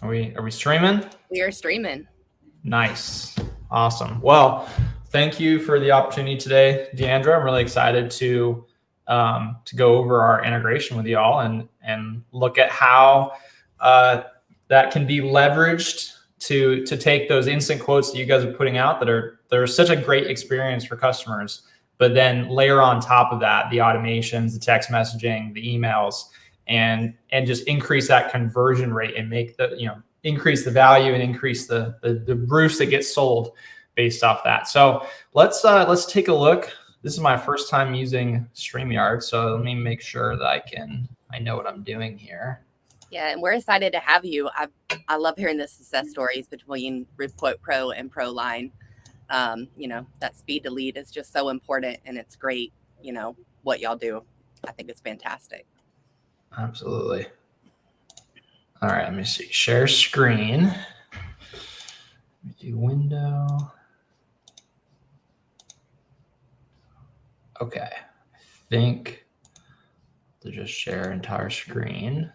Are we streaming? We are streaming. Nice. Awesome. Well, thank you for the opportunity today, Deandra. I'm really excited to go over our integration with y'all and look at how that can be leveraged to take those instant quotes that you guys are putting out they're such a great experience for customers, but then layer on top of that the automations, the text messaging, the emails, and just increase that conversion rate and make increase the value and increase the roofs that get sold based off that. So let's take a look. This is my first time using StreamYard, so let me make sure that I know what I'm doing here. Yeah, and we're excited to have you. I love hearing the success stories between RoofQuote Pro and ProLine. That speed to lead is just so important, and it's great, what y'all do. I think it's fantastic. Absolutely. All right, let me see. Share screen. Do window. Okay. I think to just share entire screen.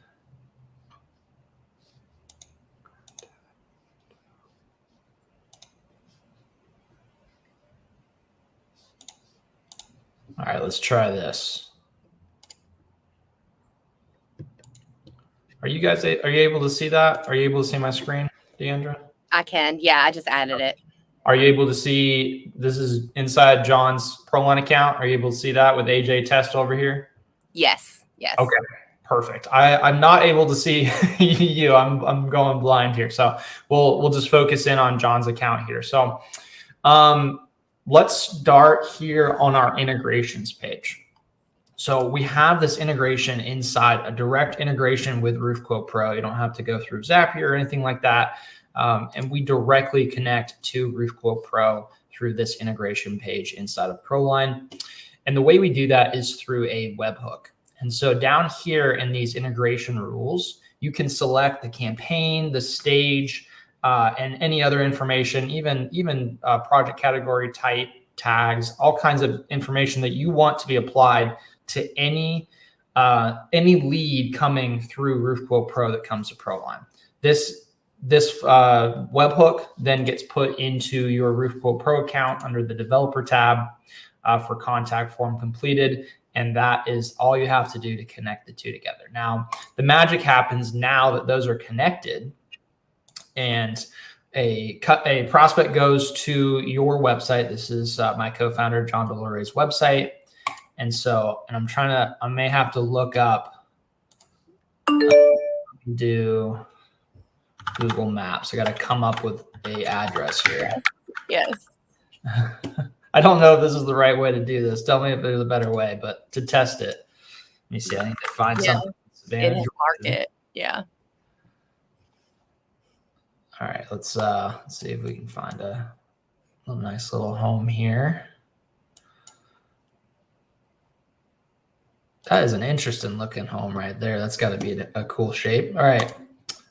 All right, let's try this. Are you able to see that? Are you able to see my screen, Deandra? I can. Yeah, I just added it. Are you able to see, this is inside John's ProLine account. Are you able to see that with AJ Test over here? Yes. Okay, perfect. I'm not able to see you. I'm going blind here. So we'll just focus in on John's account here. So let's start here on our integrations page. So we have this integration inside, a direct integration with RoofQuote Pro. You don't have to go through Zapier or anything like that. And we directly connect to RoofQuote Pro through this integration page inside of ProLine. And the way we do that is through a webhook. And so down here in these integration rules, you can select the campaign, the stage, and any other information, even project category type, tags, all kinds of information that you want to be applied to any lead coming through RoofQuote Pro that comes to ProLine. This webhook then gets put into your RoofQuote Pro account under the developer tab for contact form completed. And that is all you have to do to connect the two together. Now, the magic happens now that those are connected and a prospect goes to your website. This is my co-founder, John Delore's website. And I may have to look up, do Google Maps. I got to come up with a address here. Yes. I don't know if this is the right way to do this. Tell me if there's a better way, but to test it, let me see. I need to find something. It has marked it. Yeah. All right, let's see if we can find a nice little home here. That is an interesting looking home right there. That's got to be a cool shape. All right,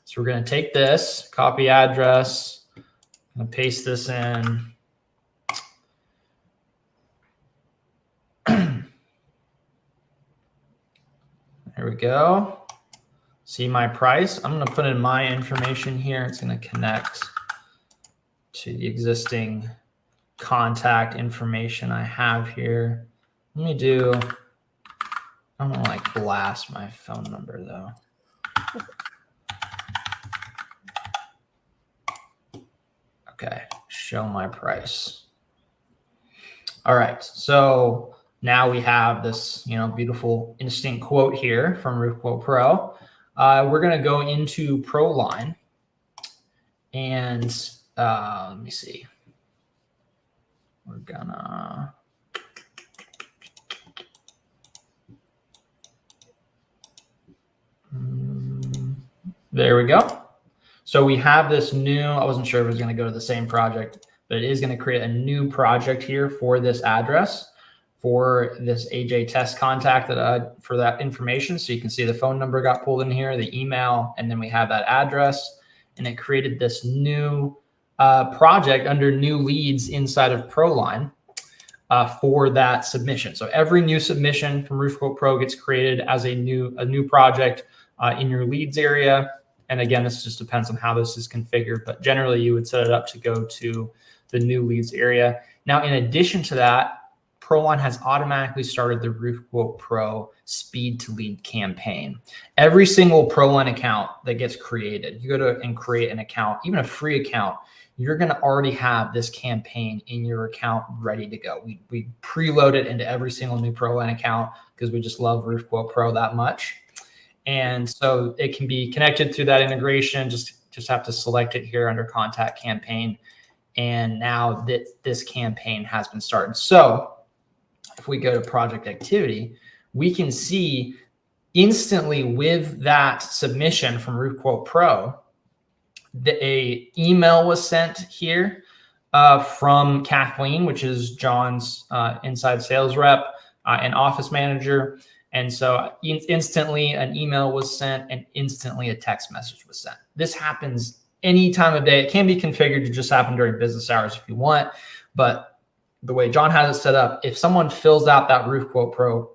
so we're going to take this, copy address, I'm going to paste this in. There we go. See my price. I'm going to put in my information here. It's going to connect to the existing contact information I have here. Let me do, I don't want to like blast my phone number though. Okay, show my price. All right, so now we have this, beautiful instant quote here from RoofQuote Pro. We're going to go into ProLine and let me see. We're gonna there we go. So we have this new, I wasn't sure if it was going to go to the same project, but it is going to create a new project here for this address, for this AJ Test contact for that information. So you can see the phone number got pulled in here, the email, and then we have that address, and it created this new project under new leads inside of ProLine for that submission. So every new submission from RoofQuote Pro gets created as a new project in your leads area. And again, this just depends on how this is configured, but generally you would set it up to go to the new leads area. Now, in addition to that, ProLine has automatically started the RoofQuote Pro speed to lead campaign. Every single ProLine account that gets created, you go to and create an account, even a free account, you're going to already have this campaign in your account ready to go. We preload it into every single new ProLine account because we just love RoofQuote Pro that much. And so it can be connected through that integration. Just have to select it here under contact campaign. And now that this campaign has been started. So if we go to project activity, we can see instantly with that submission from RoofQuote Pro, a email was sent here from Kathleen, which is John's inside sales rep and office manager. And so instantly an email was sent and instantly a text message was sent. This happens any time of day. It can be configured to just happen during business hours if you want, but the way John has it set up, if someone fills out that RoofQuote Pro,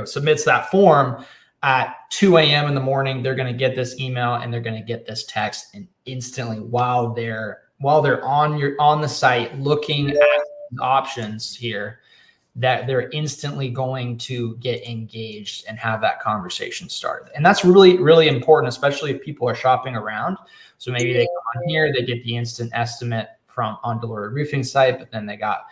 submits that form at 2 a.m. in the morning, they're going to get this email and they're going to get this text, and instantly while they're on the site looking at options here, that they're instantly going to get engaged and have that conversation started. And that's really, really important, especially if people are shopping around. So maybe they come on here, they get the instant estimate from on Deloitte Roofing site, but then they got,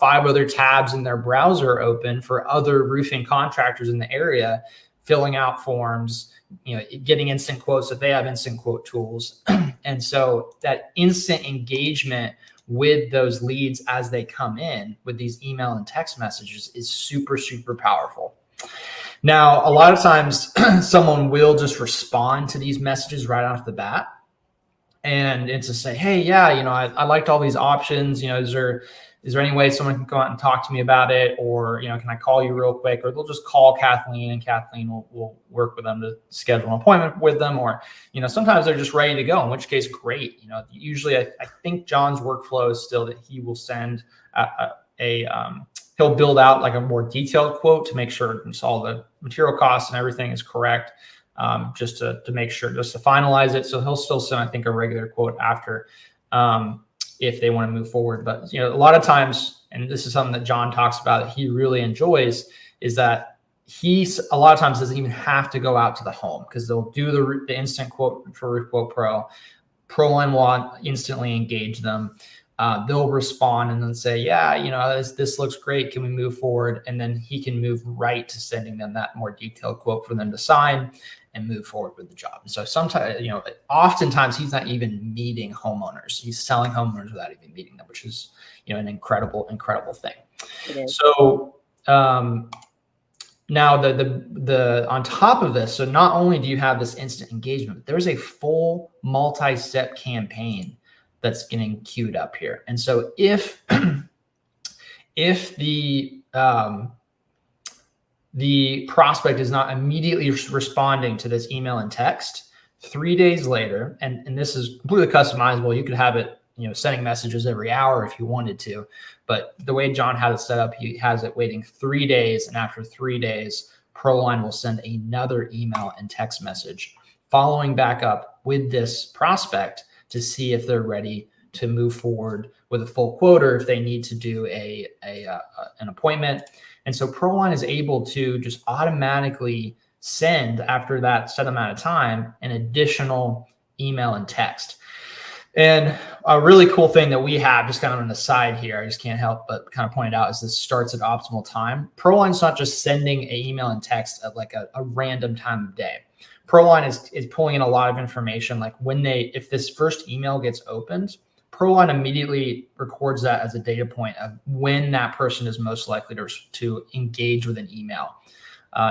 5 other tabs in their browser open for other roofing contractors in the area, filling out forms, getting instant quotes if they have instant quote tools. And so that instant engagement with those leads as they come in with these email and text messages is super, super powerful. Now, a lot of times someone will just respond to these messages right off the bat. And it's to say, hey, yeah, I liked all these options. Is there any way someone can go out and talk to me about it? Or, can I call you real quick? Or they'll just call Kathleen and Kathleen will work with them to schedule an appointment with them. Or, sometimes they're just ready to go, in which case, great. Usually I think John's workflow is still that he will send he'll build out like a more detailed quote to make sure all the material costs and everything is correct. Just to make sure, just to finalize it. So he'll still send, I think, a regular quote after if they want to move forward. But, a lot of times, and this is something that John talks about that he really enjoys, is that a lot of times doesn't even have to go out to the home, because they'll do the instant quote for RoofQuote Pro. ProLine will instantly engage them. They'll respond and then say, yeah, this looks great. Can we move forward? And then he can move right to sending them that more detailed quote for them to sign and move forward with the job. And so sometimes, oftentimes he's not even meeting homeowners. He's selling homeowners without even meeting them, which is, an incredible, incredible thing. So now the on top of this, so not only do you have this instant engagement, but there's a full multi-step campaign that's getting queued up here. And so if the prospect is not immediately responding to this email and text, 3 days later, and this is completely customizable. You could have it, sending messages every hour if you wanted to, but the way John has it set up, he has it waiting 3 days. And after 3 days, ProLine will send another email and text message following back up with this prospect to see if they're ready to move forward with a full quote, or if they need to do an appointment. And so ProLine is able to just automatically send, after that set amount of time, an additional email and text. And a really cool thing that we have, just kind of on the side here, I just can't help but kind of point it out, is this starts at optimal time. ProLine's not just sending an email and text at like a random time of day. ProLine is pulling in a lot of information. Like if this first email gets opened, ProLine immediately records that as a data point of when that person is most likely to engage with an email.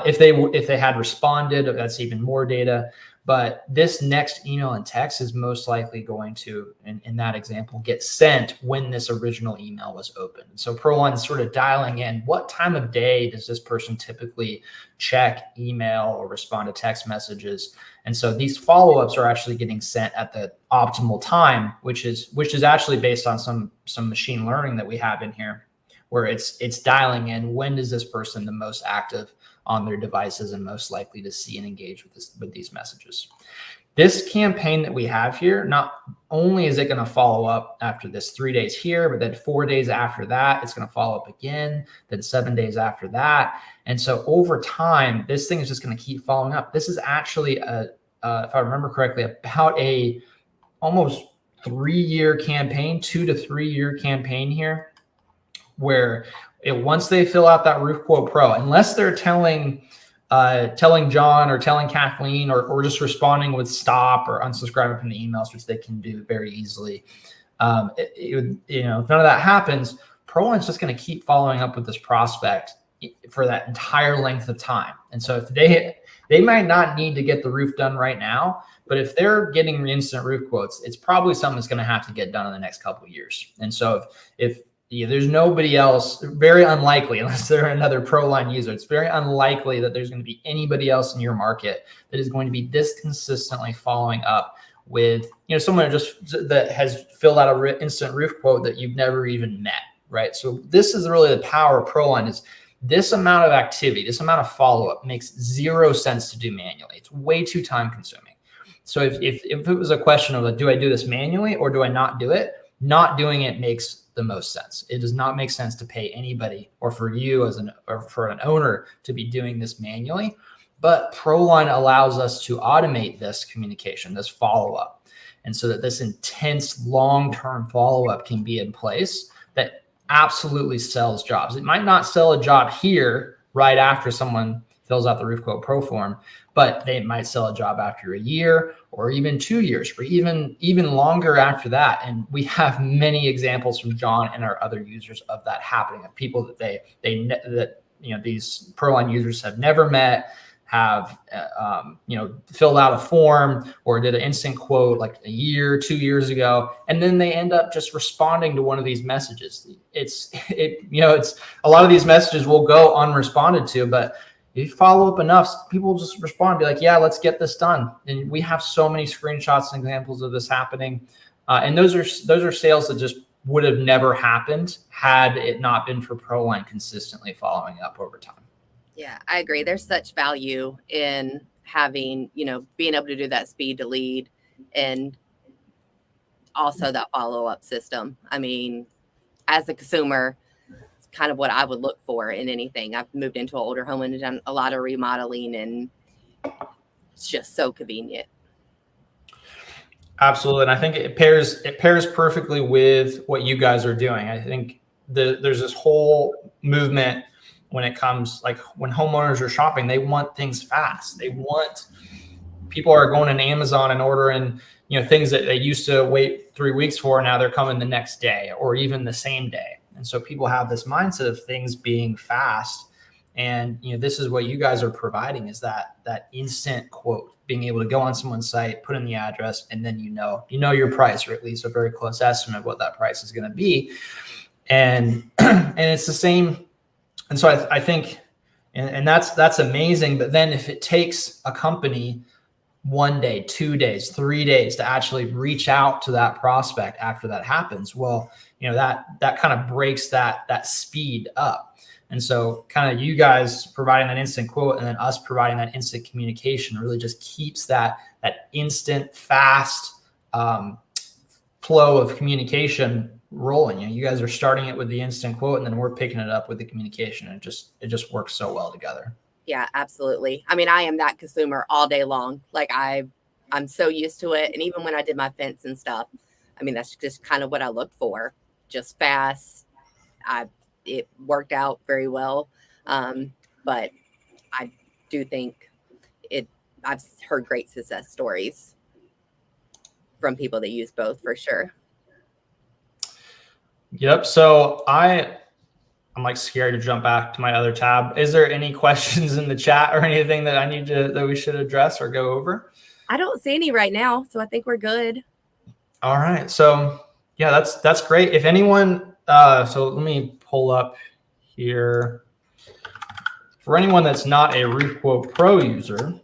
If they had responded, that's even more data. But this next email and text is most likely going to, in that example, get sent when this original email was opened. So ProLine is sort of dialing in what time of day does this person typically check email or respond to text messages. And so these follow-ups are actually getting sent at the optimal time, which is actually based on some machine learning that we have in here, where it's dialing in when is this person the most active on their devices and most likely to see and engage with these messages. This campaign that we have here, not only is it going to follow up after this 3 days here, but then 4 days after that, it's going to follow up again, then 7 days after that. And so over time, this thing is just going to keep following up. This is actually, if I remember correctly, about a almost 3-year campaign, 2 to 3 year campaign here, where once they fill out that RoofQuote Pro, unless they're telling John or telling Kathleen or just responding with stop or unsubscribing from the emails, which they can do very easily. If none of that happens, ProLine's just going to keep following up with this prospect for that entire length of time. And so if they might not need to get the roof done right now, but if they're getting instant roof quotes, it's probably something that's going to have to get done in the next couple of years. And so if there's nobody else, very unlikely, unless they're another ProLine user, it's very unlikely that there's going to be anybody else in your market that is going to be this consistently following up with, someone that has filled out a instant roof quote that you've never even met, right? So this is really the power of ProLine, is this amount of activity, this amount of follow-up makes zero sense to do manually. It's way too time consuming. So if it was a question of do I do this manually or do I not do it? Not doing it makes the most sense. It does not make sense to pay anybody or for you or for an owner to be doing this manually. But ProLine allows us to automate this communication, this follow-up. And so that this intense long-term follow-up can be in place that absolutely sells jobs. It might not sell a job here right after someone fills out the RoofQuote Pro form, but they might sell a job after a year or even 2 years or even longer after that. And we have many examples from John and our other users of that happening, of people that these ProLine users have never met, have filled out a form or did an instant quote like a year, 2 years ago, and then they end up just responding to one of these messages. It's a lot of these messages will go unresponded to, but if you follow up enough, people just respond and be like, yeah, let's get this done. And we have so many screenshots and examples of this happening. And those are sales that just would have never happened had it not been for ProLine consistently following up over time. Yeah, I agree. There's such value in having, being able to do that speed to lead and also that follow-up system. I mean, as a consumer, it's kind of what I would look for in anything. I've moved into an older home and done a lot of remodeling, and it's just so convenient. Absolutely. And I think it pairs perfectly with what you guys are doing. I think there's this whole movement when it comes, like when homeowners are shopping, they want things fast. People are going on Amazon and ordering, things that they used to wait 3 weeks for. Now they're coming the next day or even the same day. And so people have this mindset of things being fast. And, this is what you guys are providing, is that instant quote, being able to go on someone's site, put in the address, and then you know your price, or at least a very close estimate of what that price is going to be. And it's the same. And so I think, and that's amazing. But then if it takes a company 1 day, 2 days, 3 days to actually reach out to that prospect after that happens, well, that kind of breaks that speed up. And so kind of you guys providing that instant quote and then us providing that instant communication really just keeps that instant fast flow of communication rolling. You guys are starting it with the instant quote and then we're picking it up with the communication, and it just works so well together. Yeah, absolutely. I mean, I am that consumer all day long. Like I'm so used to it. And even when I did my fence and stuff, I mean, that's just kind of what I look for. Just fast. It worked out very well. But I do think I've heard great success stories from people that use both, for sure. Yep. So I'm like scared to jump back to my other tab. Is there any questions in the chat or anything that we should address or go over? I don't see any right now, so I think we're good. All right. So yeah, that's great. If anyone, so let me pull up here. For anyone that's not a RoofQuote Pro user,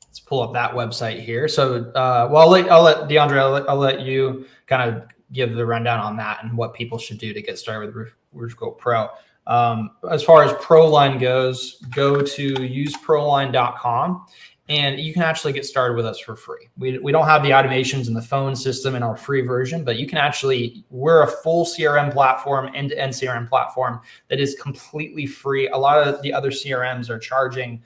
let's pull up that website here. So, I'll let DeAndre, I'll let you kind of give the rundown on that and what people should do to get started with RoofQuote Pro. As far as ProLine goes, go to useproline.com and you can actually get started with us for free. We don't have the automations in the phone system in our free version, but you can actually, we're a full CRM platform, end-to-end CRM platform that is completely free. A lot of the other CRMs are charging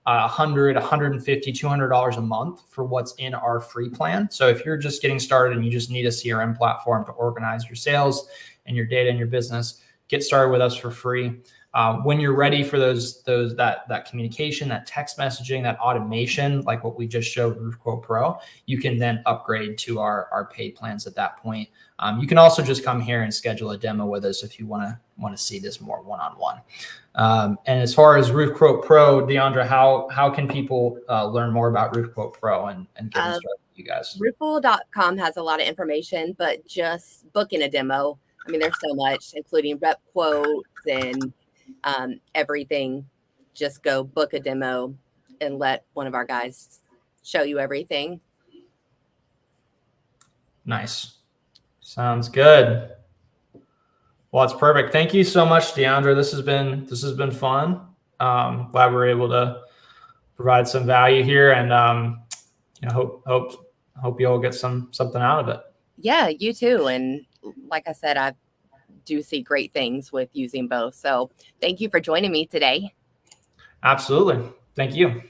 $100, $150, $200 a month for what's in our free plan. So if you're just getting started and you just need a CRM platform to organize your sales and your data and your business, get started with us for free. When you're ready for that communication, that text messaging, that automation, like what we just showed RoofQuote Pro, you can then upgrade to our paid plans at that point. You can also just come here and schedule a demo with us if you want to see this more one-on-one. And as far as RoofQuote Pro, Deandra, how can people learn more about RoofQuote Pro and get started with you guys? RoofQuote.com has a lot of information, but just booking a demo. I mean, there's so much, including rep quotes and everything. Just go book a demo and let one of our guys show you everything. Nice. Sounds good. Well, it's perfect. Thank you so much, Deandra. This has been fun. Glad we're able to provide some value here, and hope you all get something out of it. Yeah, you too. And like I said, I do see great things with using both. So thank you for joining me today. Absolutely. Thank you.